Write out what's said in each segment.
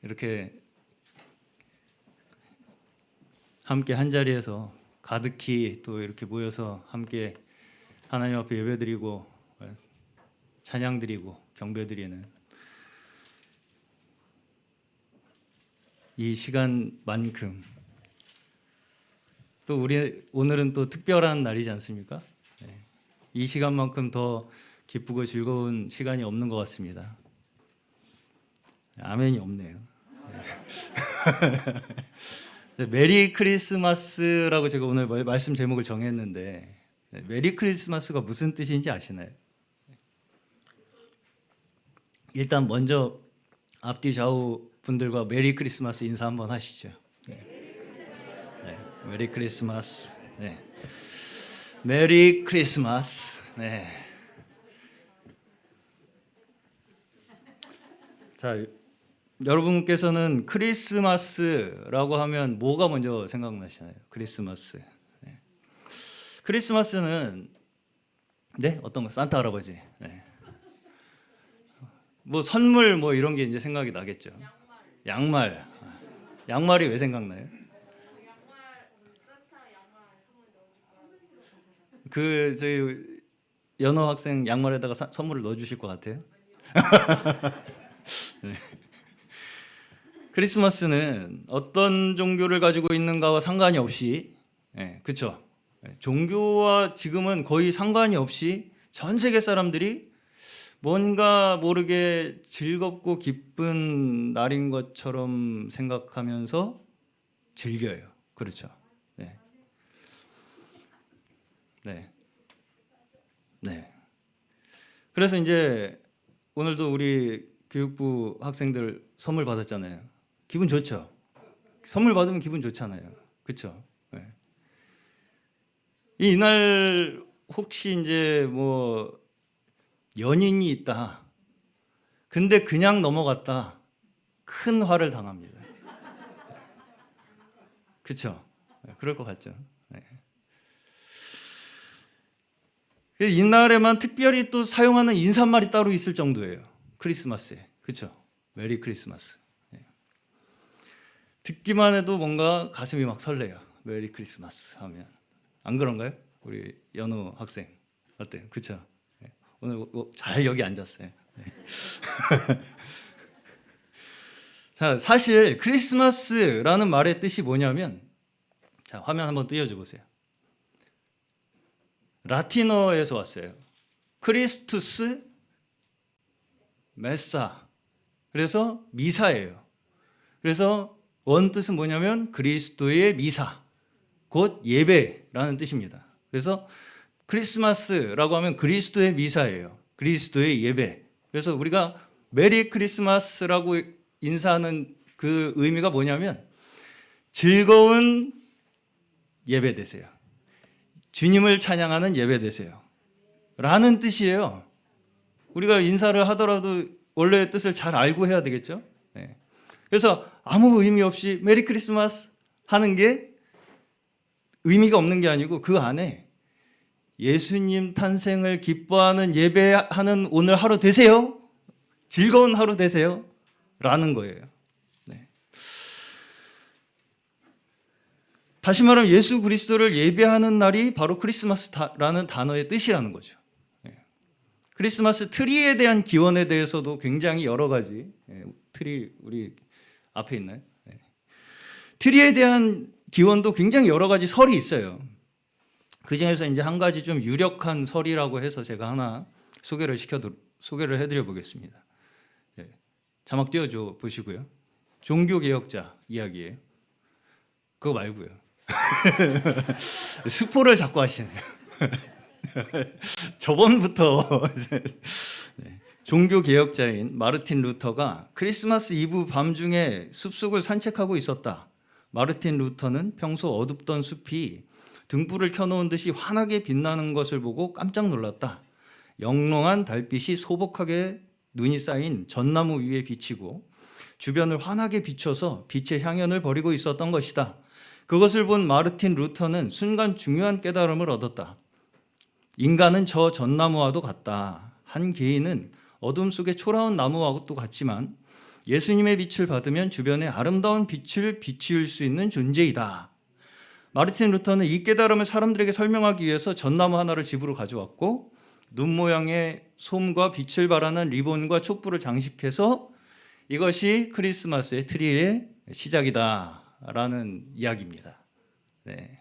이렇게 함께 한 자리에서 가득히 또 이렇게 모여서 함께 하나님 앞에 예배드리고 찬양드리고 경배드리는 이 시간만큼 또 우리 오늘은 또 특별한 날이지 않습니까? 네. 이 시간만큼 더 기쁘고 즐거운 시간이 없는 것 같습니다. 아멘이 없네요. 네. 메리 크리스마스라고 제가 오늘 말씀 제목을 정했는데 메리 크리스마스가 무슨 뜻인지 아시나요? 일단 먼저 앞뒤 좌우 분들과 메리 크리스마스 인사 한번 하시죠. 네. 네. 메리 크리스마스. 네. 메리 크리스마스. 네. 자, 여러분께서는 크리스마스라고 하면 뭐가 먼저 생각나시나요? 크리스마스. 네. 크리스마스는 네 어떤 거? 산타 할아버지. 네. 뭐 선물 뭐 이런 게 이제 생각이 나겠죠. 양말. 양말이 왜 생각나요? 그 저희 연호 학생 양말에다가 선물을 넣어주실 것 같아요. 네. 크리스마스는 어떤 종교를 가지고 있는가와 상관이 없이, 그렇죠. 종교와 지금은 거의 상관이 없이 전 세계 사람들이 뭔가 모르게 즐겁고 기쁜 날인 것처럼 생각하면서 즐겨요. 그렇죠. 네. 네. 네. 그래서 이제 오늘도 우리 교육부 학생들 선물 받았잖아요. 기분 좋죠? 선물 받으면 기분 좋잖아요. 그렇죠? 네. 이날 혹시 이제 뭐 연인이 있다. 근데 그냥 넘어갔다. 큰 화를 당합니다. 그렇죠? 네, 그럴 것 같죠. 네. 이날에만 특별히 또 사용하는 인사말이 따로 있을 정도예요. 크리스마스에. 그렇죠? 메리 크리스마스. 네. 듣기만 해도 뭔가 가슴이 막 설레요. 메리 크리스마스 하면. 안 그런가요? 우리 연우 학생. 어때요? 그렇죠? 네. 오늘 잘 여기 앉았어요. 네. 자, 사실 크리스마스라는 말의 뜻이 뭐냐면 자, 화면 한번 띄워줘 보세요. 라틴어에서 왔어요. 크리스투스 메사. 그래서 미사예요. 그래서 원뜻은 뭐냐면 그리스도의 미사, 곧 예배라는 뜻입니다. 그래서 크리스마스라고 하면 그리스도의 미사예요. 그리스도의 예배. 그래서 우리가 메리 크리스마스라고 인사하는 그 의미가 뭐냐면 즐거운 예배 되세요. 주님을 찬양하는 예배 되세요. 라는 뜻이에요. 우리가 인사를 하더라도 원래의 뜻을 잘 알고 해야 되겠죠? 네. 그래서 아무 의미 없이 메리 크리스마스 하는 게 의미가 없는 게 아니고 그 안에 예수님 탄생을 기뻐하는 예배하는 오늘 하루 되세요. 즐거운 하루 되세요. 라는 거예요. 네. 다시 말하면 예수 그리스도를 예배하는 날이 바로 크리스마스라는 단어의 뜻이라는 거죠. 크리스마스 트리에 대한 기원에 대해서도 굉장히 여러 가지 트리 우리 앞에 있나요? 트리에 대한 기원도 굉장히 여러 가지 설이 있어요. 그 중에서 이제 한 가지 좀 유력한 설이라고 해서 제가 하나 소개를 해드려 보겠습니다. 자막 띄워줘 보시고요. 종교개혁자 이야기예요. 그거 말고요. 스포를 자꾸 하시네요. 저번부터 종교개혁자인 마르틴 루터가 크리스마스 이브 밤중에 숲속을 산책하고 있었다. 마르틴 루터는 평소 어둡던 숲이 등불을 켜놓은 듯이 환하게 빛나는 것을 보고 깜짝 놀랐다. 영롱한 달빛이 소복하게 눈이 쌓인 전나무 위에 비치고 주변을 환하게 비춰서 빛의 향연을 벌이고 있었던 것이다. 그것을 본 마르틴 루터는 순간 중요한 깨달음을 얻었다. 인간은 저 전나무와도 같다. 한 개인은 어둠 속에 초라한 나무와도 같지만 예수님의 빛을 받으면 주변에 아름다운 빛을 비추일 수 있는 존재이다. 마르틴 루터는 이 깨달음을 사람들에게 설명하기 위해서 전나무 하나를 집으로 가져왔고 눈 모양의 솜과 빛을 발하는 리본과 촛불을 장식해서 이것이 크리스마스의 트리의 시작이다라는 이야기입니다. 네.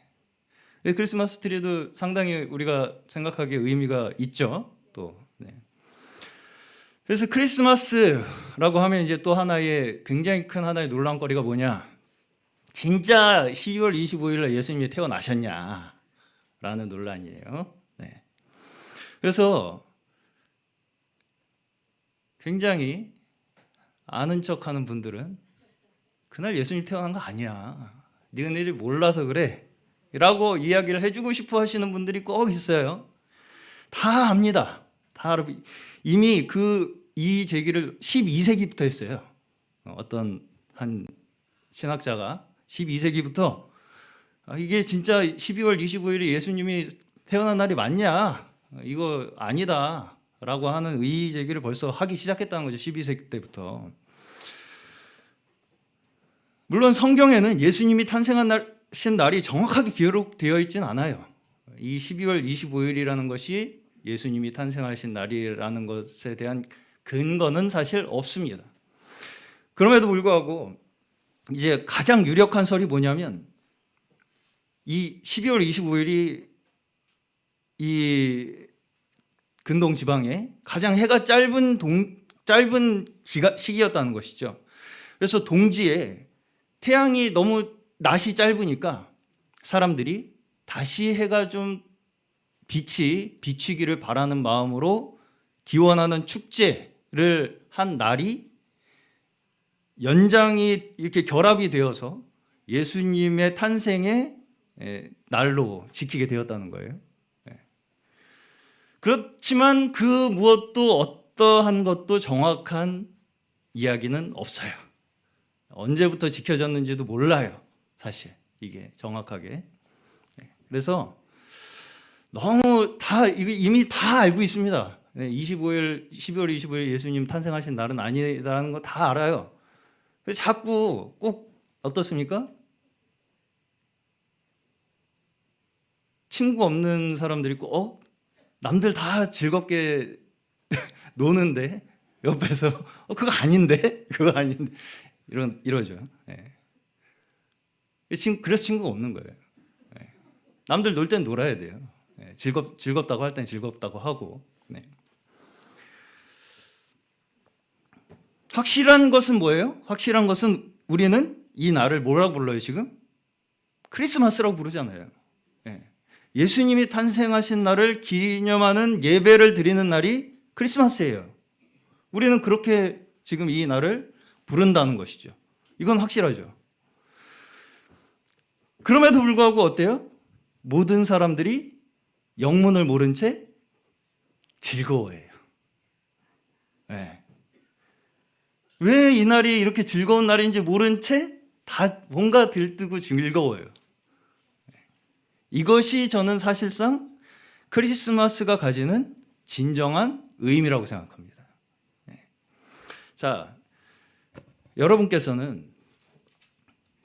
크리스마스 트리도 상당히 우리가 생각하기에 의미가 있죠. 또. 네. 그래서 크리스마스라고 하면 이제 또 하나의 굉장히 큰 하나의 논란거리가 뭐냐? 진짜 12월 25일 날 예수님이 태어나셨냐라는 논란이에요. 네. 그래서 굉장히 아는 척하는 분들은 그날 예수님 태어난 거 아니야. 너희들이 몰라서 그래. 라고 이야기를 해주고 싶어 하시는 분들이 꼭 있어요. 다 압니다. 다 알아. 이미 이 제기를 12세기부터 했어요. 어떤 한 신학자가 12세기부터 이게 진짜 12월 25일에 예수님이 태어난 날이 맞냐? 이거 아니다. 라고 하는 의의 제기를 벌써 하기 시작했다는 거죠. 12세기 때부터. 물론 성경에는 예수님이 탄생하신 날이 정확하게 기록되어 있진 않아요. 이 12월 25일이라는 것이 예수님이 탄생하신 날이라는 것에 대한 근거는 사실 없습니다. 그럼에도 불구하고 이제 가장 유력한 설이 뭐냐면 이 12월 25일이 이 근동 지방에 가장 해가 짧은 시기였다는 것이죠. 그래서 동지에 태양이 너무 낮이 짧으니까 사람들이 다시 해가 좀 빛이 비치기를 바라는 마음으로 기원하는 축제를 한 날이 연장이 이렇게 결합이 되어서 예수님의 탄생의 날로 지키게 되었다는 거예요. 그렇지만 그 무엇도 어떠한 것도 정확한 이야기는 없어요. 언제부터 지켜졌는지도 몰라요. 사실 이게 정확하게. 그래서 너무 이미 다 알고 있습니다. 12월 25일 예수님 탄생하신 날은 아니라는 거 다 알아요. 그래서 자꾸 꼭 어떻습니까? 친구 없는 사람들이 꼭 남들 다 즐겁게 노는데 옆에서 그거 아닌데? 그거 아닌데? 이러죠. 네. 그래서 친구가 없는 거예요. 네. 남들 놀 땐 놀아야 돼요. 네. 즐겁다고 할 땐 즐겁다고 하고. 네. 확실한 것은 뭐예요? 확실한 것은 우리는 이 날을 뭐라고 불러요 지금? 크리스마스라고 부르잖아요. 네. 예수님이 탄생하신 날을 기념하는 예배를 드리는 날이 크리스마스예요. 우리는 그렇게 지금 이 날을 부른다는 것이죠. 이건 확실하죠. 그럼에도 불구하고 어때요? 모든 사람들이 영문을 모른 채 즐거워해요. 네. 왜 이 날이 이렇게 즐거운 날인지 모른 채 다 뭔가 들뜨고 즐거워요. 이것이 저는 사실상 크리스마스가 가지는 진정한 의미라고 생각합니다. 자, 여러분께서는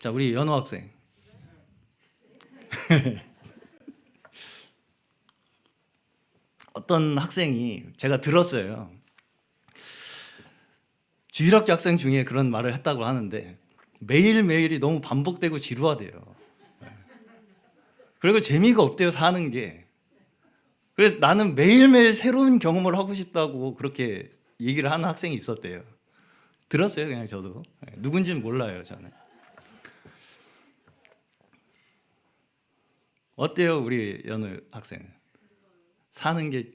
우리 연호 학생 어떤 학생이 제가 들었어요. 주일학교 학생 중에 그런 말을 했다고 하는데 매일매일이 너무 반복되고 지루하대요. 그리고 재미가 없대요, 사는 게. 그래서 나는 매일매일 새로운 경험을 하고 싶다고 그렇게 얘기를 하는 학생이 있었대요. 들었어요, 그냥 저도. 누군지는 몰라요, 저는. 어때요, 우리 연우 학생? 사는 게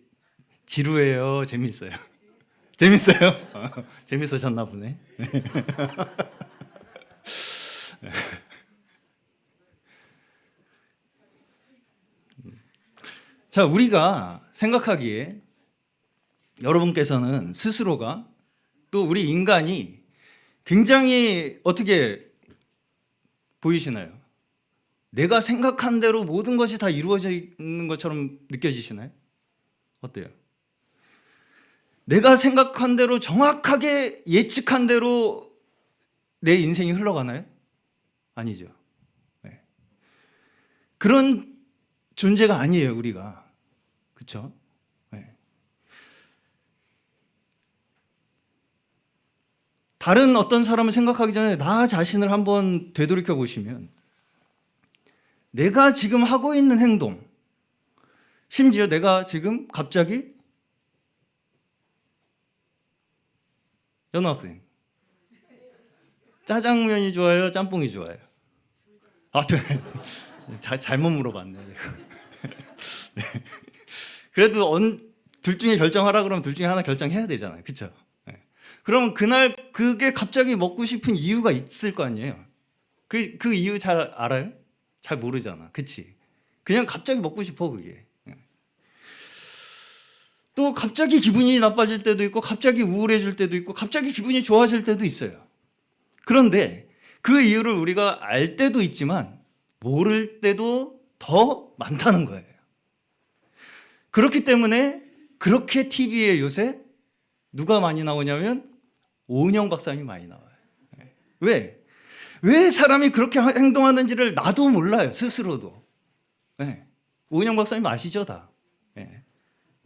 지루해요, 재밌어요? 재밌어요? 재밌어졌나 보네. 자, 우리가 생각하기에 여러분께서는 스스로가 또 우리 인간이 굉장히 어떻게 보이시나요? 내가 생각한 대로 모든 것이 다 이루어져 있는 것처럼 느껴지시나요? 어때요? 내가 생각한 대로 정확하게 예측한 대로 내 인생이 흘러가나요? 아니죠. 네. 그런 존재가 아니에요, 우리가. 그렇죠? 네. 다른 어떤 사람을 생각하기 전에 나 자신을 한번 되돌이켜 보시면 내가 지금 하고 있는 행동, 심지어 내가 지금 갑자기 연학생 짜장면이 좋아요? 짬뽕이 좋아요? 잘못 물어봤네. 네. 그래도 둘 중에 결정하라 그러면 둘 중에 하나 결정해야 되잖아요. 그렇죠? 네. 그러면 그날 그게 갑자기 먹고 싶은 이유가 있을 거 아니에요. 그 이유 잘 알아요? 잘 모르잖아. 그치? 그냥 갑자기 먹고 싶어 그게. 또 갑자기 기분이 나빠질 때도 있고 갑자기 우울해질 때도 있고 갑자기 기분이 좋아질 때도 있어요. 그런데 그 이유를 우리가 알 때도 있지만 모를 때도 더 많다는 거예요. 그렇기 때문에 그렇게 TV에 요새 누가 많이 나오냐면 오은영 박사님이 많이 나와요. 왜? 왜 사람이 그렇게 행동하는지를 나도 몰라요. 스스로도. 네. 오은영 박사님 아시죠? 다. 네.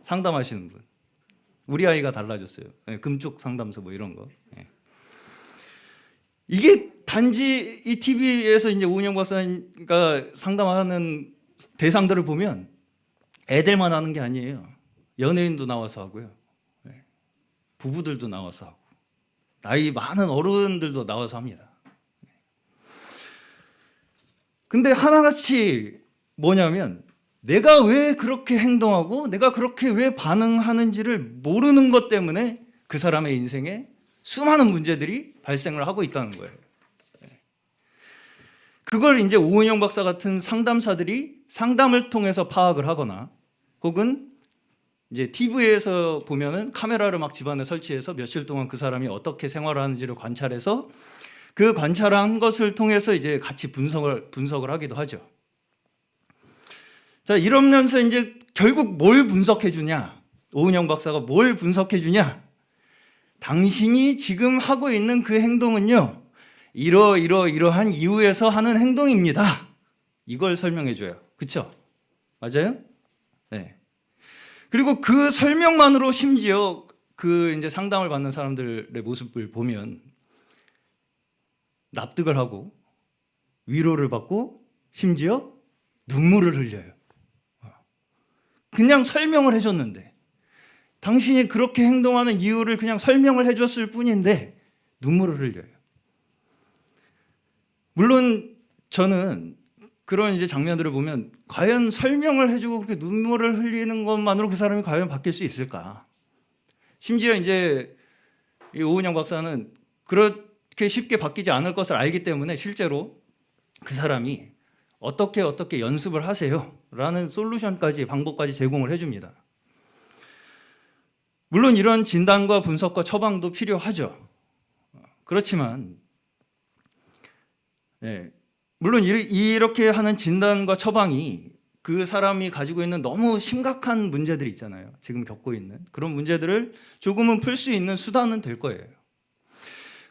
상담하시는 분. 우리 아이가 달라졌어요. 네. 금쪽 상담소 뭐 이런 거. 네. 이게 단지 이 TV에서 이제 오은영 박사님과 상담하는 대상들을 보면 애들만 하는 게 아니에요. 연예인도 나와서 하고요. 네. 부부들도 나와서 하고. 나이 많은 어른들도 나와서 합니다. 근데 하나같이 뭐냐면 내가 왜 그렇게 행동하고 내가 그렇게 왜 반응하는지를 모르는 것 때문에 그 사람의 인생에 수많은 문제들이 발생을 하고 있다는 거예요. 그걸 이제 오은영 박사 같은 상담사들이 상담을 통해서 파악을 하거나 혹은 이제 TV에서 보면은 카메라를 막 집안에 설치해서 며칠 동안 그 사람이 어떻게 생활을 하는지를 관찰해서 그 관찰한 것을 통해서 이제 같이 분석을 하기도 하죠. 자, 이러면서 이제 결국 뭘 분석해 주냐? 오은영 박사가 뭘 분석해 주냐? 당신이 지금 하고 있는 그 행동은요, 이러한 이유에서 하는 행동입니다. 이걸 설명해 줘요. 그렇죠? 맞아요? 네. 그리고 그 설명만으로 심지어 그 이제 상담을 받는 사람들의 모습을 보면 납득을 하고 위로를 받고 심지어 눈물을 흘려요. 그냥 설명을 해줬는데 당신이 그렇게 행동하는 이유를 그냥 설명을 해줬을 뿐인데 눈물을 흘려요. 물론 저는 그런 이제 장면들을 보면 과연 설명을 해주고 그렇게 눈물을 흘리는 것만으로 그 사람이 과연 바뀔 수 있을까? 심지어 이제 이 오은영 박사는 그렇게 쉽게 바뀌지 않을 것을 알기 때문에 실제로 그 사람이 어떻게 연습을 하세요 라는 솔루션까지 방법까지 제공을 해줍니다. 물론 이런 진단과 분석과 처방도 필요하죠. 그렇지만 물론 이렇게 하는 진단과 처방이 그 사람이 가지고 있는 너무 심각한 문제들이 있잖아요. 지금 겪고 있는 그런 문제들을 조금은 풀 수 있는 수단은 될 거예요.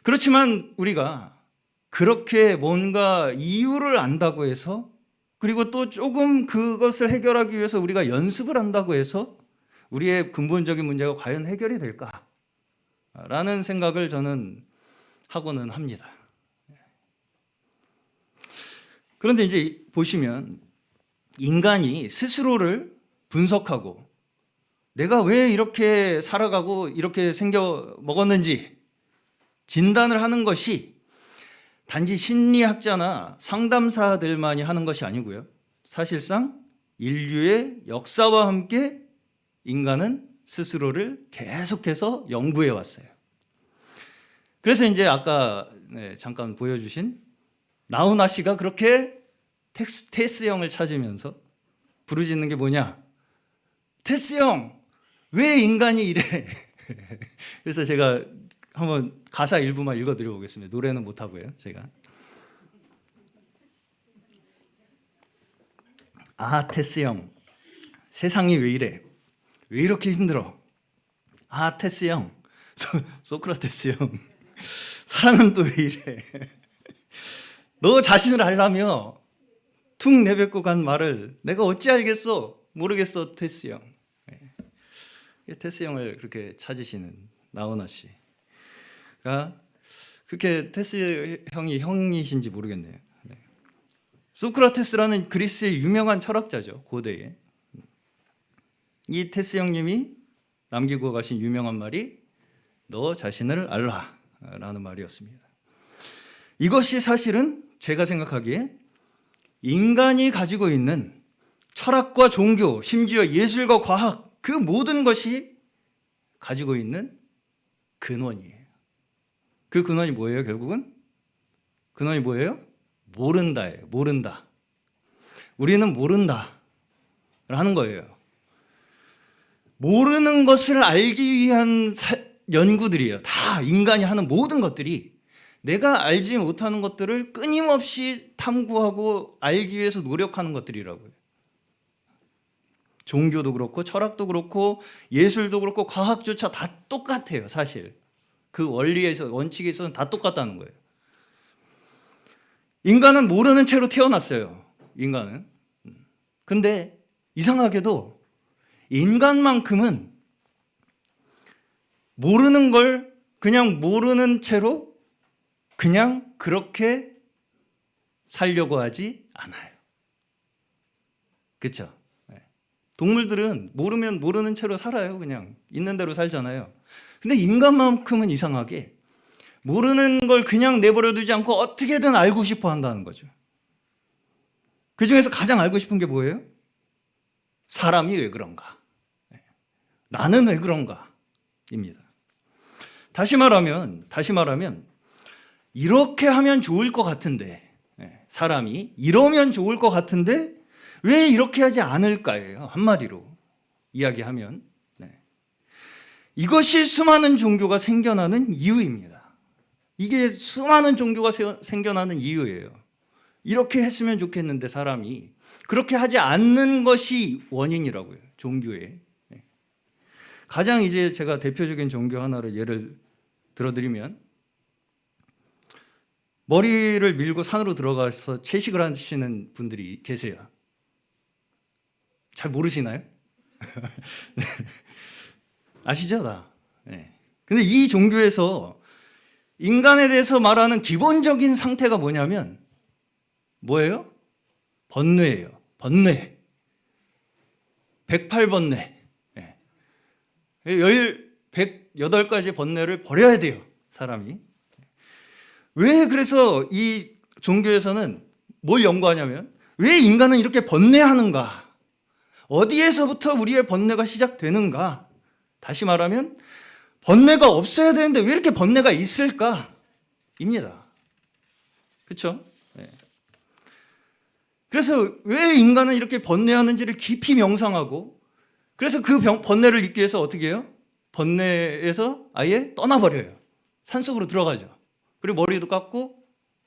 그렇지만 우리가 그렇게 뭔가 이유를 안다고 해서 그리고 또 조금 그것을 해결하기 위해서 우리가 연습을 한다고 해서 우리의 근본적인 문제가 과연 해결이 될까라는 생각을 저는 하고는 합니다. 그런데 이제 보시면 인간이 스스로를 분석하고 내가 왜 이렇게 살아가고 이렇게 생겨 먹었는지 진단을 하는 것이 단지 심리학자나 상담사들만이 하는 것이 아니고요. 사실상 인류의 역사와 함께 인간은 스스로를 계속해서 연구해 왔어요. 그래서 이제 아까 잠깐 보여주신 나훈아 씨가 그렇게 테스 형을 찾으면서 부르짖는 게 뭐냐? 테스 형, 왜 인간이 이래? 그래서 제가 한번 가사 일부만 읽어드려 보겠습니다. 노래는 못하고요, 제가. 아, 테스 형, 세상이 왜 이래? 왜 이렇게 힘들어? 아, 테스 형, 소크라테스 형, 사랑은 또 왜 이래? 너 자신을 알라며 툭 내뱉고 간 말을 내가 어찌 알겠어? 모르겠어, 테스 형. 테스 형을 그렇게 찾으시는 나훈아 씨가 그렇게 테스 형이 형이신지 모르겠네요. 소크라테스라는 그리스의 유명한 철학자죠, 고대에. 이 테스 형님이 남기고 가신 유명한 말이 너 자신을 알라라는 말이었습니다. 이것이 사실은 제가 생각하기에 인간이 가지고 있는 철학과 종교, 심지어 예술과 과학, 그 모든 것이 가지고 있는 근원이에요. 그 근원이 뭐예요, 결국은? 근원이 뭐예요? 모른다예요. 모른다. 우리는 모른다. 라는 거예요. 모르는 것을 알기 위한 연구들이에요. 다 인간이 하는 모든 것들이 내가 알지 못하는 것들을 끊임없이 탐구하고 알기 위해서 노력하는 것들이라고요. 종교도 그렇고 철학도 그렇고 예술도 그렇고 과학조차 다 똑같아요, 사실. 그 원리에서 원칙에 있어서는 다 똑같다는 거예요. 인간은 모르는 채로 태어났어요. 인간은. 근데 이상하게도 인간만큼은 모르는 걸 그냥 모르는 채로 그냥 그렇게 살려고 하지 않아요. 그렇죠? 동물들은 모르면 모르는 채로 살아요. 그냥 있는 대로 살잖아요. 근데 인간만큼은 이상하게 모르는 걸 그냥 내버려 두지 않고 어떻게든 알고 싶어 한다는 거죠. 그 중에서 가장 알고 싶은 게 뭐예요? 사람이 왜 그런가? 나는 왜 그런가? 입니다. 다시 말하면 이렇게 하면 좋을 것 같은데, 사람이 이러면 좋을 것 같은데 왜 이렇게 하지 않을까예요. 한마디로 이야기하면. 이것이 수많은 종교가 생겨나는 이유입니다. 이게 수많은 종교가 생겨나는 이유예요. 이렇게 했으면 좋겠는데 사람이 그렇게 하지 않는 것이 원인이라고요. 종교에. 가장 이제 제가 대표적인 종교 하나를 예를 들어드리면 머리를 밀고 산으로 들어가서 채식을 하시는 분들이 계세요. 잘 모르시나요? 아시죠, 다? 근데 이 종교에서 인간에 대해서 말하는 기본적인 상태가 뭐냐면 뭐예요? 번뇌예요. 번뇌. 108번뇌. 108가지 번뇌를 버려야 돼요, 사람이. 왜 그래서 이 종교에서는 뭘 연구하냐면 왜 인간은 이렇게 번뇌하는가? 어디에서부터 우리의 번뇌가 시작되는가? 다시 말하면 번뇌가 없어야 되는데 왜 이렇게 번뇌가 있을까? 입니다. 그렇죠? 그래서 왜 인간은 이렇게 번뇌하는지를 깊이 명상하고 그래서 그 번뇌를 잊기 위해서 어떻게 해요? 번뇌에서 아예 떠나버려요. 산속으로 들어가죠. 그리고 머리도 깎고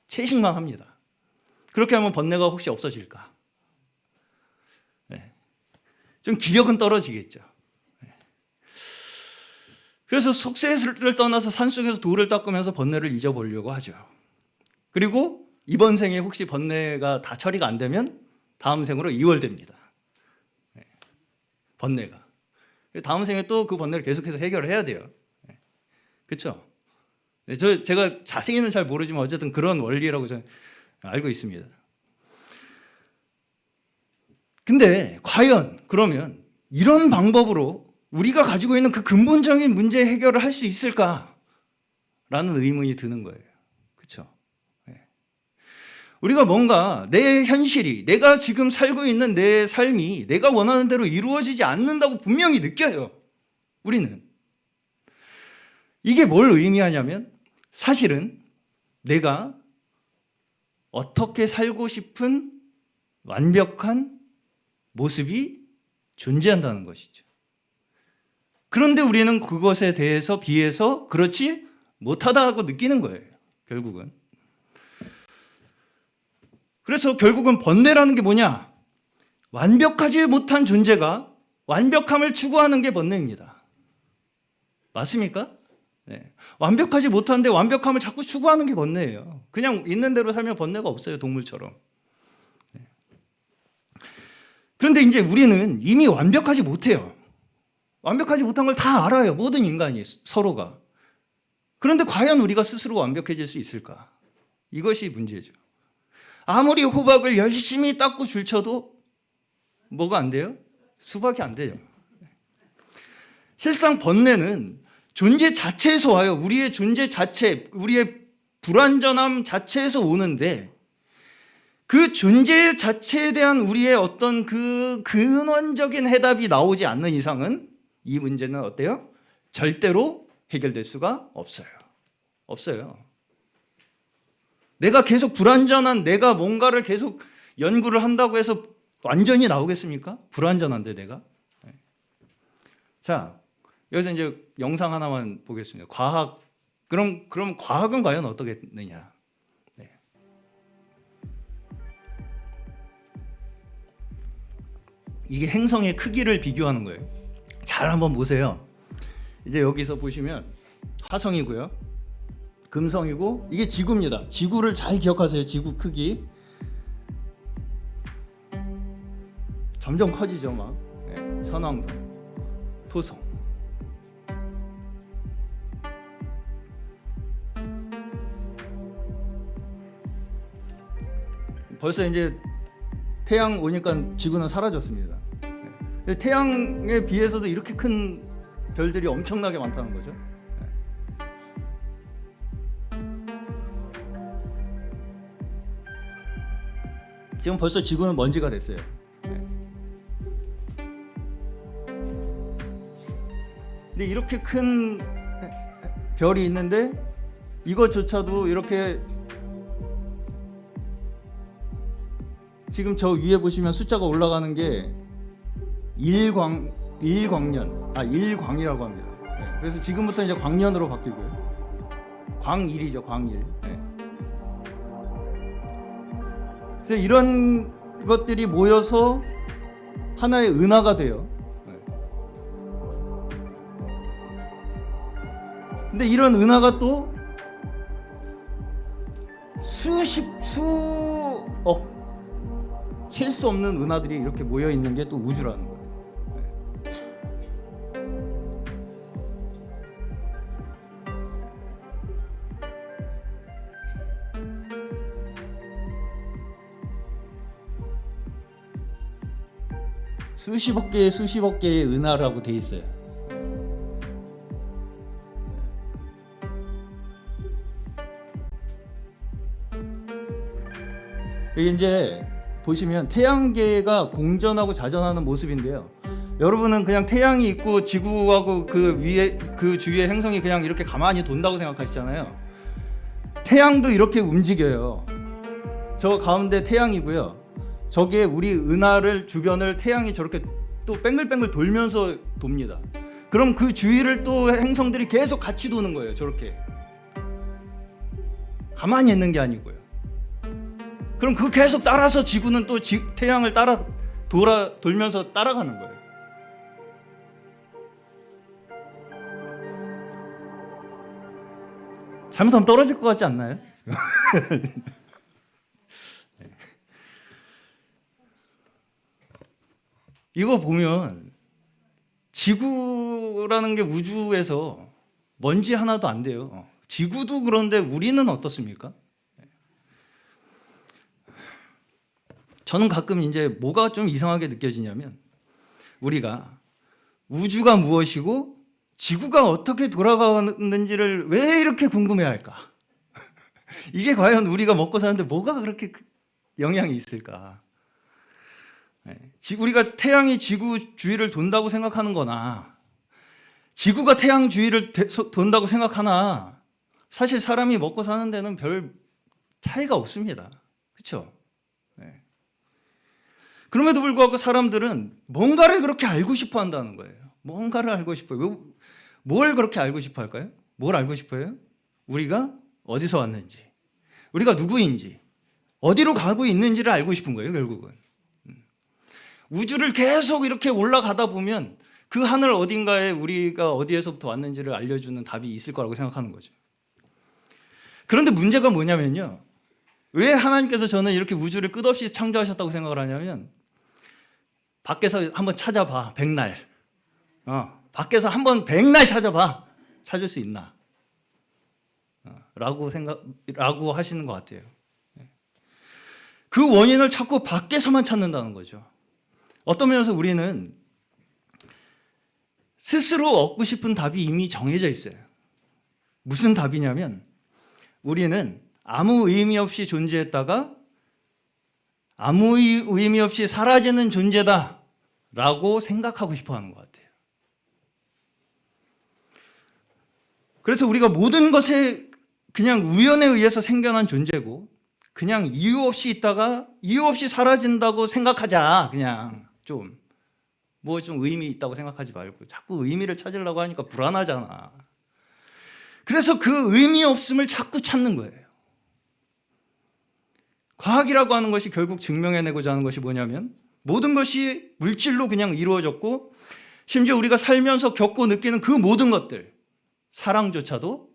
채식만 합니다. 그렇게 하면 번뇌가 혹시 없어질까? 좀 기력은 떨어지겠죠. 그래서 속세를 떠나서 산속에서 돌을 닦으면서 번뇌를 잊어보려고 하죠. 그리고 이번 생에 혹시 번뇌가 다 처리가 안 되면 다음 생으로 이월됩니다. 번뇌가. 다음 생에 또 그 번뇌를 계속해서 해결을 해야 돼요. 그렇죠? 제가 자세히는 잘 모르지만 어쨌든 그런 원리라고 저는 알고 있습니다. 근데 과연 그러면 이런 방법으로 우리가 가지고 있는 그 근본적인 문제 해결을 할 수 있을까라는 의문이 드는 거예요. 그렇죠? 우리가 뭔가 내 현실이 내가 지금 살고 있는 내 삶이 내가 원하는 대로 이루어지지 않는다고 분명히 느껴요. 우리는. 이게 뭘 의미하냐면 사실은 내가 어떻게 살고 싶은 완벽한 모습이 존재한다는 것이죠. 그런데 우리는 그것에 대해서 비해서 그렇지 못하다고 느끼는 거예요. 결국은. 그래서 결국은 번뇌라는 게 뭐냐? 완벽하지 못한 존재가 완벽함을 추구하는 게 번뇌입니다. 맞습니까? 완벽하지 못한데 완벽함을 자꾸 추구하는 게 번뇌예요. 그냥 있는 대로 살면 번뇌가 없어요, 동물처럼. 그런데 이제 우리는 이미 완벽하지 못해요. 완벽하지 못한 걸 다 알아요, 모든 인간이, 서로가. 그런데 과연 우리가 스스로 완벽해질 수 있을까? 이것이 문제죠. 아무리 호박을 열심히 닦고 줄쳐도 뭐가 안 돼요? 수박이 안 돼요. 실상 번뇌는 존재 자체에서 와요. 우리의 존재 자체, 우리의 불완전함 자체에서 오는데, 그 존재 자체에 대한 우리의 어떤 그 근원적인 해답이 나오지 않는 이상은 이 문제는 어때요? 절대로 해결될 수가 없어요. 없어요. 내가 계속 불완전한, 내가 뭔가를 계속 연구를 한다고 해서 완전히 나오겠습니까? 불완전한데 내가. 자, 여기서 이제 영상 하나만 보겠습니다. 과학. 그럼 과학은 과연 어떻겠느냐? 이게 행성의 크기를 비교하는 거예요. 잘 한번 보세요. 이제 여기서 보시면 화성이고요, 금성이고, 이게 지구입니다. 지구를 잘 기억하세요. 지구 크기 점점 커지죠. 막 천왕성, 토성. 벌써 이제 태양 오니까 지구는 사라졌습니다. 태양에 비해서도 이렇게 큰 별들이 엄청나게 많다는 거죠. 지금 벌써 지구는 먼지가 됐어요. 근데 이렇게 큰 별이 있는데 이것조차도 이렇게, 지금 저 위에 보시면 숫자가 올라가는 게 일광이라고 합니다. 그래서 지금부터 이제 광년으로 바뀌고요. 광일이죠, 광일. 그래서 이런 것들이 모여서 하나의 은하가 돼요. 근데 이런 은하가 또 수억, 셀 수 없는 은하들이 이렇게 모여 있는 게 또 우주라는 거예요. 수십억 개의 은하라고 돼 있어요. 이게 이제 보시면 태양계가 공전하고 자전하는 모습인데요. 여러분은 그냥 태양이 있고 지구하고 그 위에, 그 주위의 행성이 그냥 이렇게 가만히 돈다고 생각하시잖아요. 태양도 이렇게 움직여요. 저 가운데 태양이고요. 저기에 우리 은하를 주변을 태양이 저렇게 또 뺑글뺑글 돌면서 돕니다. 그럼 그 주위를 또 행성들이 계속 같이 도는 거예요. 저렇게 가만히 있는 게 아니고요. 그럼 그 계속 따라서 지구는 또 태양을 따라 돌면서 따라가는 거예요. 잘못하면 떨어질 것 같지 않나요? 이거 보면 지구라는 게 우주에서 먼지 하나도 안 돼요. 지구도 그런데 우리는 어떻습니까? 저는 가끔 이제 뭐가 좀 이상하게 느껴지냐면, 우리가 우주가 무엇이고 지구가 어떻게 돌아가는지를 왜 이렇게 궁금해할까? 이게 과연 우리가 먹고 사는데 뭐가 그렇게 영향이 있을까? 우리가 태양이 지구 주위를 돈다고 생각하는 거나 지구가 태양 주위를 돈다고 생각하나, 사실 사람이 먹고 사는 데는 별 차이가 없습니다. 그렇죠? 그럼에도 불구하고 사람들은 뭔가를 그렇게 알고 싶어 한다는 거예요. 뭔가를 알고 싶어요. 뭘 그렇게 알고 싶어 할까요? 뭘 알고 싶어요? 우리가 어디서 왔는지, 우리가 누구인지, 어디로 가고 있는지를 알고 싶은 거예요, 결국은. 우주를 계속 이렇게 올라가다 보면 그 하늘 어딘가에 우리가 어디에서부터 왔는지를 알려주는 답이 있을 거라고 생각하는 거죠. 그런데 문제가 뭐냐면요, 왜 하나님께서 저는 이렇게 우주를 끝없이 창조하셨다고 생각을 하냐면, 밖에서 한번 찾아봐. 백날 밖에서 한번 백날 찾아봐. 찾을 수 있나? 라고 하시는 것 같아요. 그 원인을 자꾸 밖에서만 찾는다는 거죠. 어떤 면에서 우리는 스스로 얻고 싶은 답이 이미 정해져 있어요. 무슨 답이냐면, 우리는 아무 의미 없이 존재했다가 아무 의미 없이 사라지는 존재다 라고 생각하고 싶어 하는 것 같아요. 그래서 우리가 모든 것에 그냥 우연에 의해서 생겨난 존재고, 그냥 이유 없이 있다가 이유 없이 사라진다고 생각하자. 그냥 좀 의미 있다고 생각하지 말고 자꾸 의미를 찾으려고 하니까 불안하잖아. 그래서 그 의미 없음을 자꾸 찾는 거예요. 과학이라고 하는 것이 결국 증명해내고자 하는 것이 뭐냐면, 모든 것이 물질로 그냥 이루어졌고, 심지어 우리가 살면서 겪고 느끼는 그 모든 것들, 사랑조차도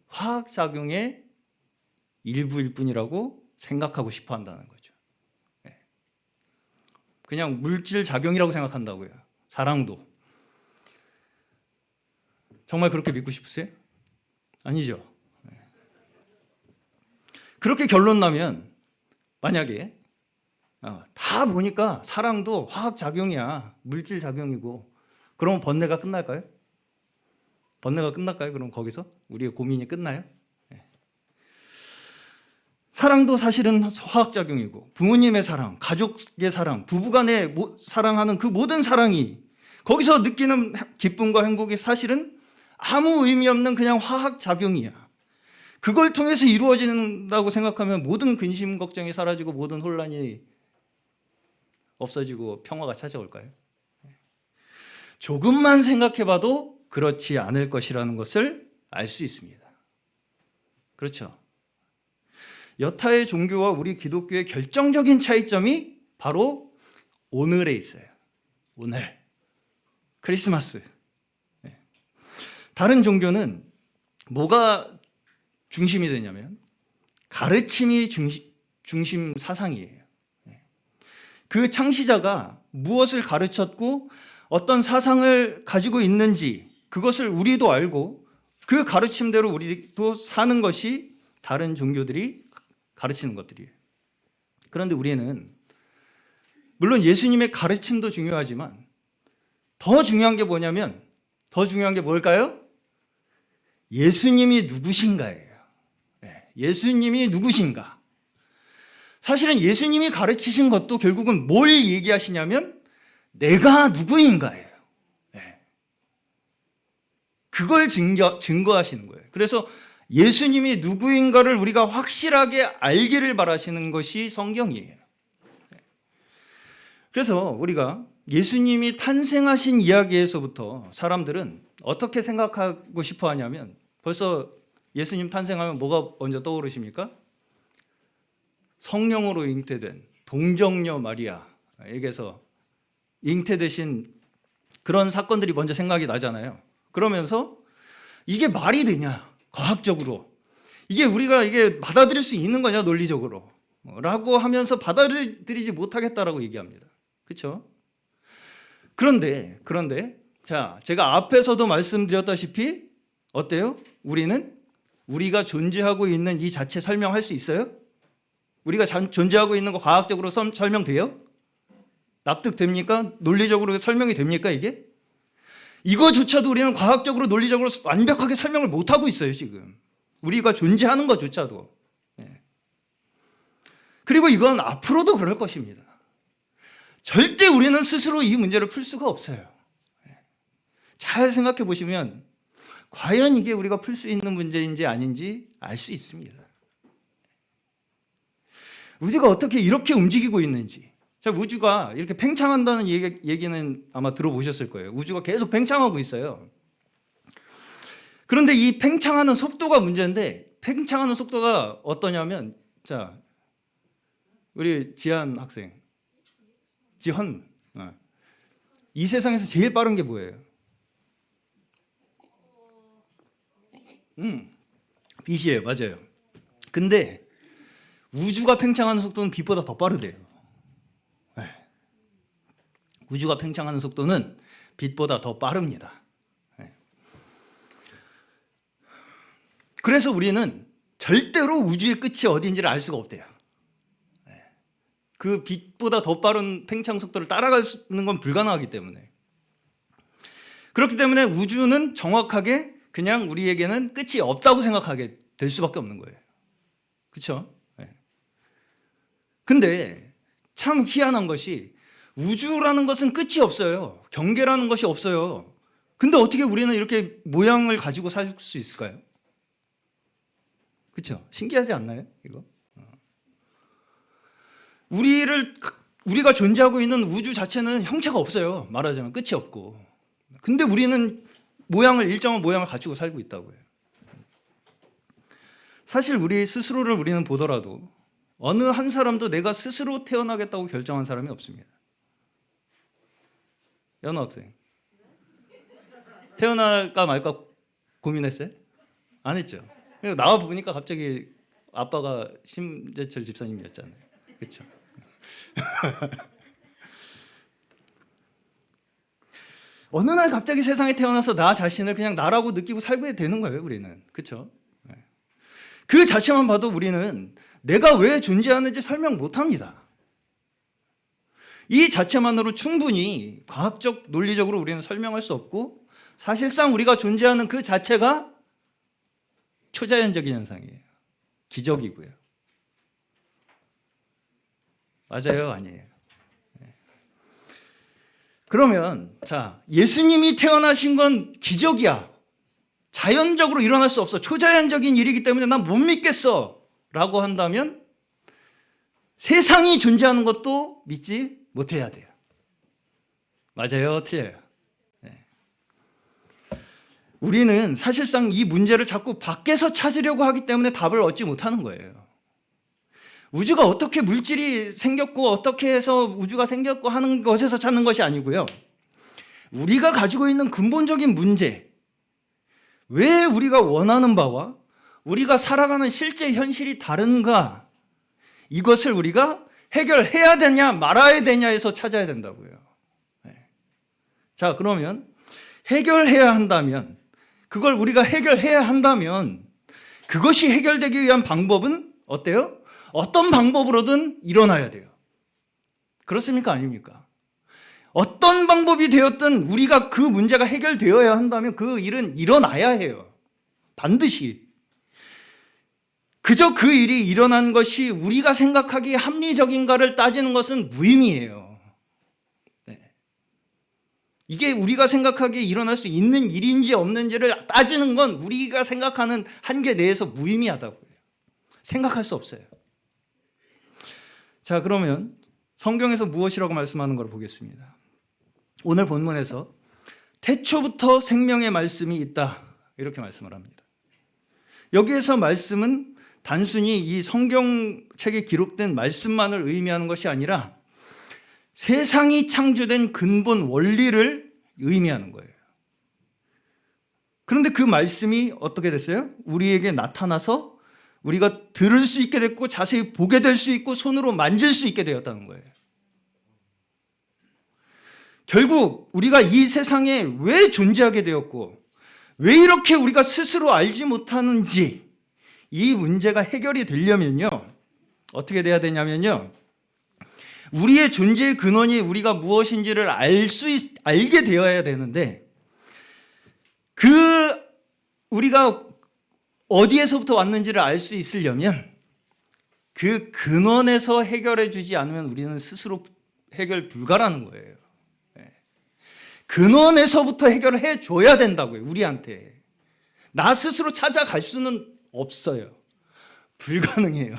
화학작용의 일부일 뿐이라고 생각하고 싶어 한다는 거죠. 그냥 물질 작용이라고 생각한다고요. 사랑도. 정말 그렇게 믿고 싶으세요? 아니죠. 그렇게 결론 나면, 만약에 다 보니까 사랑도 화학작용이야, 물질 작용이고, 그러면 번뇌가 끝날까요? 번뇌가 끝날까요? 그럼 거기서 우리의 고민이 끝나요? 사랑도 사실은 화학작용이고, 부모님의 사랑, 가족의 사랑, 부부간의 사랑하는 그 모든 사랑이, 거기서 느끼는 기쁨과 행복이 사실은 아무 의미 없는 그냥 화학작용이야. 그걸 통해서 이루어진다고 생각하면 모든 근심 걱정이 사라지고 모든 혼란이 없어지고 평화가 찾아올까요? 조금만 생각해봐도 그렇지 않을 것이라는 것을 알 수 있습니다. 그렇죠? 여타의 종교와 우리 기독교의 결정적인 차이점이 바로 오늘에 있어요. 오늘 크리스마스. 다른 종교는 뭐가 중심이 되냐면 가르침이 중심 사상이에요. 그 창시자가 무엇을 가르쳤고 어떤 사상을 가지고 있는지 그것을 우리도 알고 그 가르침대로 우리도 사는 것이 다른 종교들이 가르치는 것들이에요. 그런데 우리는 물론 예수님의 가르침도 중요하지만 더 중요한 게 뭐냐면, 더 중요한 게 뭘까요? 예수님이 누구신가예요. 예수님이 누구신가? 사실은 예수님이 가르치신 것도 결국은 뭘 얘기하시냐면 내가 누구인가예요. 그걸 증거하시는 거예요. 그래서 예수님이 누구인가를 우리가 확실하게 알기를 바라시는 것이 성경이에요. 그래서 우리가 예수님이 탄생하신 이야기에서부터 사람들은 어떻게 생각하고 싶어 하냐면, 벌써 예수님 탄생하면 뭐가 먼저 떠오르십니까? 성령으로 잉태된 동정녀 마리아에게서 잉태되신 그런 사건들이 먼저 생각이 나잖아요. 그러면서 이게 말이 되냐? 과학적으로. 우리가 받아들일 수 있는 거냐? 논리적으로. 라고 하면서 받아들이지 못하겠다라고 얘기합니다. 그렇죠? 그런데 자, 제가 앞에서도 말씀드렸다시피 어때요? 우리가 존재하고 있는 이 자체 설명할 수 있어요? 우리가 존재하고 있는 거 과학적으로 설명돼요? 납득됩니까? 논리적으로 설명이 됩니까, 이게? 이거조차도 우리는 과학적으로, 논리적으로 완벽하게 설명을 못하고 있어요, 지금. 우리가 존재하는 것조차도. 그리고 이건 앞으로도 그럴 것입니다. 절대 우리는 스스로 이 문제를 풀 수가 없어요. 잘 생각해 보시면 과연 이게 우리가 풀 수 있는 문제인지 아닌지 알 수 있습니다. 우주가 어떻게 이렇게 움직이고 있는지. 자, 우주가 이렇게 팽창한다는 얘기는 아마 들어보셨을 거예요. 우주가 계속 팽창하고 있어요. 그런데 이 팽창하는 속도가 문제인데, 팽창하는 속도가 어떠냐면, 자, 우리 지한 학생, 지헌, 이 세상에서 제일 빠른 게 뭐예요? 빛이에요. 맞아요. 근데 우주가 팽창하는 속도는 빛보다 더 빠르대요. 네. 우주가 팽창하는 속도는 빛보다 더 빠릅니다. 네. 그래서 우리는 절대로 우주의 끝이 어디인지를 알 수가 없대요. 네. 그 빛보다 더 빠른 팽창 속도를 따라가는 건 불가능하기 때문에. 그렇기 때문에 우주는 정확하게 그냥 우리에게는 끝이 없다고 생각하게 될 수밖에 없는 거예요. 그렇죠? 네. 근데 참 희한한 것이 우주라는 것은 끝이 없어요. 경계라는 것이 없어요. 근데 어떻게 우리는 이렇게 모양을 가지고 살 수 있을까요? 그렇죠? 신기하지 않나요? 이거? 우리가 존재하고 있는 우주 자체는 형체가 없어요. 말하자면 끝이 없고. 근데 우리는 일정한 모양을 갖추고 살고 있다고요. 사실 우리 스스로를 우리는 보더라도 어느 한 사람도 내가 스스로 태어나겠다고 결정한 사람이 없습니다. 연우 학생, 태어날까 말까 고민했어요? 안 했죠? 나와 보니까 갑자기 아빠가 심재철 집사님이었잖아요. 그렇죠? 어느 날 갑자기 세상에 태어나서 나 자신을 그냥 나라고 느끼고 살게 되는 거예요, 우리는. 그렇죠? 그 자체만 봐도 우리는 내가 왜 존재하는지 설명 못 합니다. 이 자체만으로 충분히 과학적, 논리적으로 우리는 설명할 수 없고 사실상 우리가 존재하는 그 자체가 초자연적인 현상이에요. 기적이고요. 맞아요? 아니에요? 그러면 예수님이 태어나신 건 기적이야. 자연적으로 일어날 수 없어. 초자연적인 일이기 때문에 난 못 믿겠어. 라고 한다면 세상이 존재하는 것도 믿지 못해야 돼요. 맞아요? 틀려요? 네. 우리는 사실상 이 문제를 자꾸 밖에서 찾으려고 하기 때문에 답을 얻지 못하는 거예요. 우주가 어떻게 물질이 생겼고 어떻게 해서 우주가 생겼고 하는 것에서 찾는 것이 아니고요. 우리가 가지고 있는 근본적인 문제, 왜 우리가 원하는 바와 우리가 살아가는 실제 현실이 다른가, 이것을 우리가 해결해야 되냐 말아야 되냐에서 찾아야 된다고요. 네. 자, 그러면 해결해야 한다면, 그걸 우리가 해결해야 한다면 그것이 해결되기 위한 방법은 어때요? 어떤 방법으로든 일어나야 돼요. 그렇습니까? 아닙니까? 어떤 방법이 되었든 우리가 그 문제가 해결되어야 한다면 그 일은 일어나야 해요. 반드시. 그저 그 일이 일어난 것이 우리가 생각하기에 합리적인가를 따지는 것은 무의미해요. 네. 이게 우리가 생각하기에 일어날 수 있는 일인지 없는지를 따지는 건 우리가 생각하는 한계 내에서 무의미하다고요. 생각할 수 없어요. 자, 그러면 성경에서 무엇이라고 말씀하는 걸 보겠습니다. 오늘 본문에서 태초부터 생명의 말씀이 있다, 이렇게 말씀을 합니다. 여기에서 말씀은 단순히 이 성경책에 기록된 말씀만을 의미하는 것이 아니라 세상이 창조된 근본 원리를 의미하는 거예요. 그런데 그 말씀이 어떻게 됐어요? 우리에게 나타나서 우리가 들을 수 있게 됐고 자세히 보게 될 수 있고 손으로 만질 수 있게 되었다는 거예요. 결국 우리가 이 세상에 왜 존재하게 되었고 왜 이렇게 우리가 스스로 알지 못하는지, 이 문제가 해결이 되려면요, 어떻게 돼야 되냐면요, 우리의 존재의 근원이 우리가 무엇인지를 알게 되어야 되는데, 우리가 어디에서부터 왔는지를 알 수 있으려면 그 근원에서 해결해 주지 않으면 우리는 스스로 해결 불가라는 거예요. 근원에서부터 해결을 해줘야 된다고요. 우리한테. 나 스스로 찾아갈 수는 없어요. 불가능해요.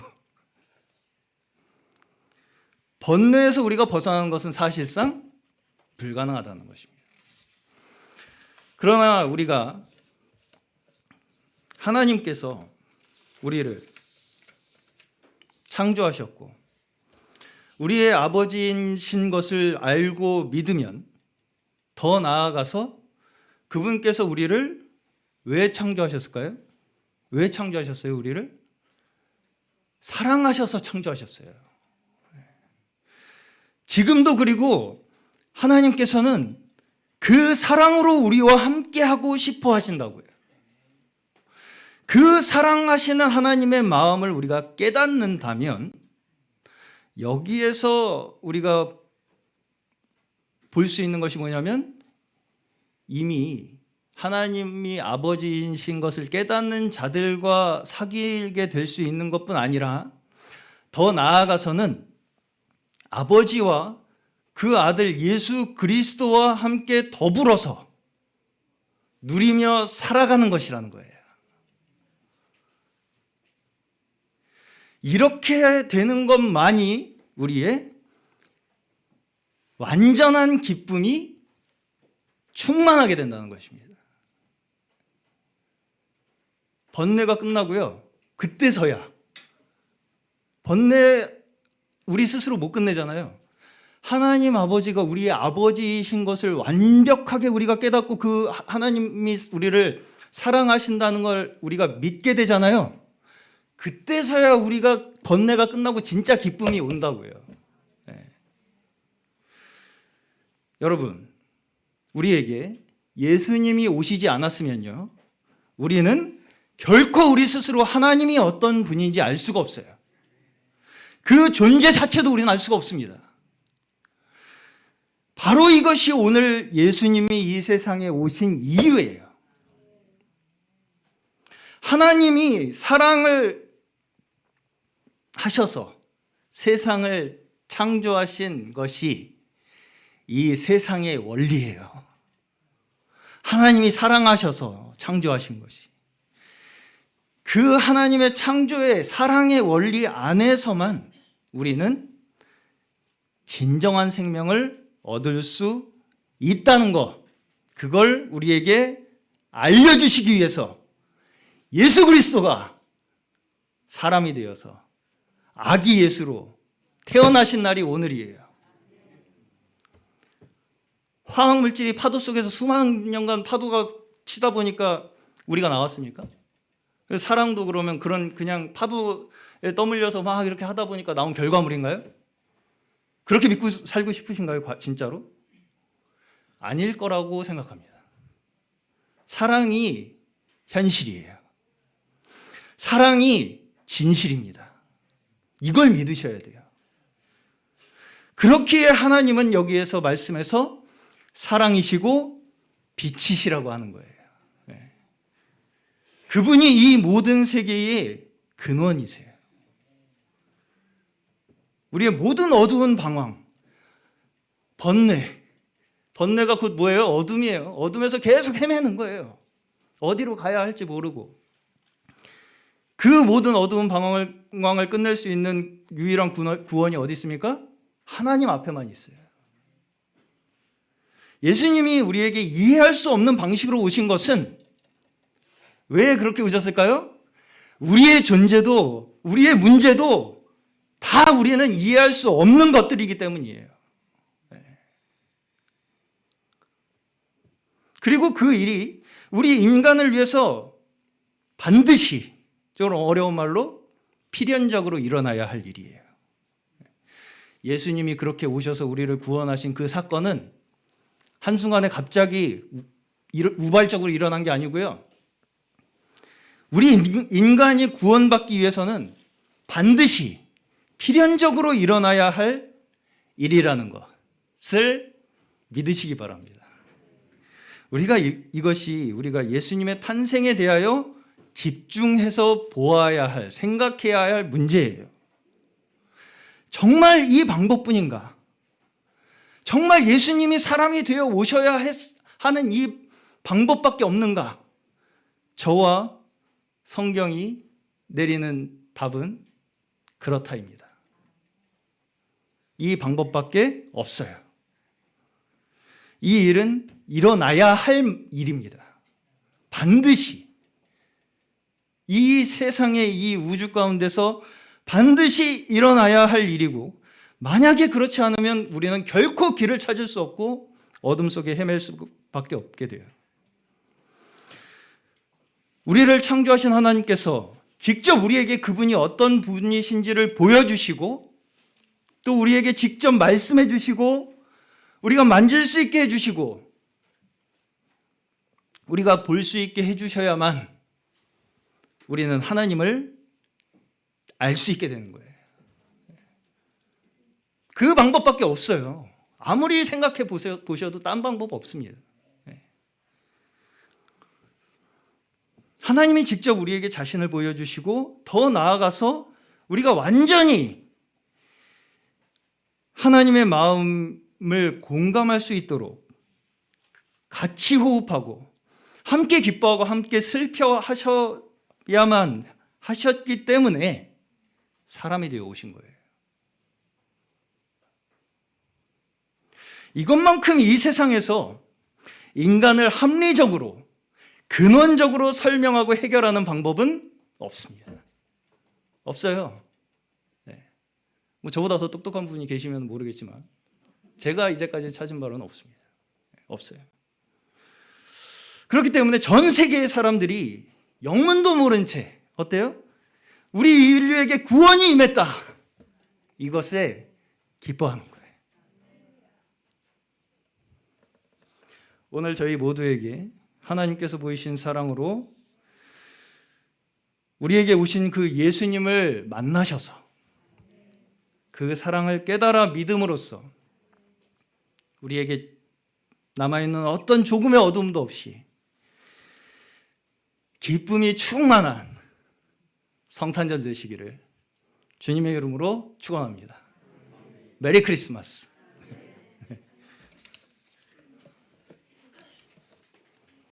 번뇌에서 우리가 벗어나는 것은 사실상 불가능하다는 것입니다. 그러나 우리가 하나님께서 우리를 창조하셨고 우리의 아버지이신 것을 알고 믿으면 더 나아가서 그분께서 우리를 왜 창조하셨을까요? 왜 창조하셨어요, 우리를? 사랑하셔서 창조하셨어요. 지금도 그리고 하나님께서는 그 사랑으로 우리와 함께 하고 싶어 하신다고요. 그 사랑하시는 하나님의 마음을 우리가 깨닫는다면 여기에서 우리가 볼 수 있는 것이 뭐냐면 이미 하나님이 아버지이신 것을 깨닫는 자들과 사귀게 될 수 있는 것뿐 아니라 더 나아가서는 아버지와 그 아들 예수 그리스도와 함께 더불어서 누리며 살아가는 것이라는 거예요. 이렇게 되는 것만이 우리의 완전한 기쁨이 충만하게 된다는 것입니다. 번뇌가 끝나고요. 그때서야 번뇌 우리 스스로 못 끝내잖아요. 하나님 아버지가 우리의 아버지이신 것을 완벽하게 우리가 깨닫고 그 하나님이 우리를 사랑하신다는 걸 우리가 믿게 되잖아요. 그때서야 우리가 번뇌가 끝나고 진짜 기쁨이 온다고요. 네. 여러분, 우리에게 예수님이 오시지 않았으면요, 우리는 결코 우리 스스로 하나님이 어떤 분인지 알 수가 없어요. 그 존재 자체도 우리는 알 수가 없습니다. 바로 이것이 오늘 예수님이 이 세상에 오신 이유예요. 하나님이 사랑을 하셔서 세상을 창조하신 것이 이 세상의 원리예요. 하나님이 사랑하셔서 창조하신 것이. 그 하나님의 창조의 사랑의 원리 안에서만 우리는 진정한 생명을 얻을 수 있다는 것, 그걸 우리에게 알려주시기 위해서 예수 그리스도가 사람이 되어서 아기 예수로 태어나신 날이 오늘이에요. 화학물질이 파도 속에서 수많은 년간 파도가 치다 보니까 우리가 나왔습니까? 사랑도 그러면 그냥 파도에 떠밀려서 막 이렇게 하다 보니까 나온 결과물인가요? 그렇게 믿고 살고 싶으신가요? 진짜로? 아닐 거라고 생각합니다. 사랑이 현실이에요. 사랑이 진실입니다. 이걸 믿으셔야 돼요. 그렇기에 하나님은 여기에서 말씀해서 사랑이시고 빛이시라고 하는 거예요. 네. 그분이 이 모든 세계의 근원이세요. 우리의 모든 어두운 방황, 번뇌가 곧 뭐예요? 어둠이에요. 어둠에서 계속 헤매는 거예요. 어디로 가야 할지 모르고. 그 모든 어두운 방황을 끝낼 수 있는 유일한 구원이 어디 있습니까? 하나님 앞에만 있어요. 예수님이 우리에게 이해할 수 없는 방식으로 오신 것은 왜 그렇게 오셨을까요? 우리의 존재도, 우리의 문제도 다 우리는 이해할 수 없는 것들이기 때문이에요. 그리고 그 일이 우리 인간을 위해서 반드시, 좀 어려운 말로 필연적으로 일어나야 할 일이에요. 예수님이 그렇게 오셔서 우리를 구원하신 그 사건은 한순간에 갑자기 우발적으로 일어난 게 아니고요. 우리 인간이 구원받기 위해서는 반드시 필연적으로 일어나야 할 일이라는 것을 믿으시기 바랍니다. 이것이 우리가 예수님의 탄생에 대하여 집중해서 보아야 할, 생각해야 할 문제예요. 정말 이 방법뿐인가? 정말 예수님이 사람이 되어 오셔야 하는 이 방법밖에 없는가? 저와 성경이 내리는 답은 그렇다입니다. 이 방법밖에 없어요. 이 일은 일어나야 할 일입니다. 반드시 이 세상의 이 우주 가운데서 반드시 일어나야 할 일이고, 만약에 그렇지 않으면 우리는 결코 길을 찾을 수 없고 어둠 속에 헤맬 수밖에 없게 돼요. 우리를 창조하신 하나님께서 직접 우리에게 그분이 어떤 분이신지를 보여주시고 또 우리에게 직접 말씀해 주시고 우리가 만질 수 있게 해주시고 우리가 볼 수 있게 해주셔야만 우리는 하나님을 알 수 있게 되는 거예요. 그 방법밖에 없어요. 아무리 생각해 보셔도 딴 방법 없습니다. 하나님이 직접 우리에게 자신을 보여주시고 더 나아가서 우리가 완전히 하나님의 마음을 공감할 수 있도록 같이 호흡하고 함께 기뻐하고 함께 슬퍼하셔야만 하셨기 때문에 사람이 되어 오신 거예요. 이것만큼 이 세상에서 인간을 합리적으로 근원적으로 설명하고 해결하는 방법은 없습니다. 없어요. 네. 뭐 저보다 더 똑똑한 분이 계시면 모르겠지만 제가 이제까지 찾은 바로는 없습니다. 없어요. 그렇기 때문에 전 세계의 사람들이 영문도 모른 채 어때요? 우리 인류에게 구원이 임했다. 이것에 기뻐하는 거예요. 오늘 저희 모두에게 하나님께서 보이신 사랑으로 우리에게 오신 그 예수님을 만나셔서 그 사랑을 깨달아 믿음으로써 우리에게 남아있는 어떤 조금의 어둠도 없이 기쁨이 충만한 성탄절 되시기를 주님의 이름으로 축원합니다. 메리 크리스마스.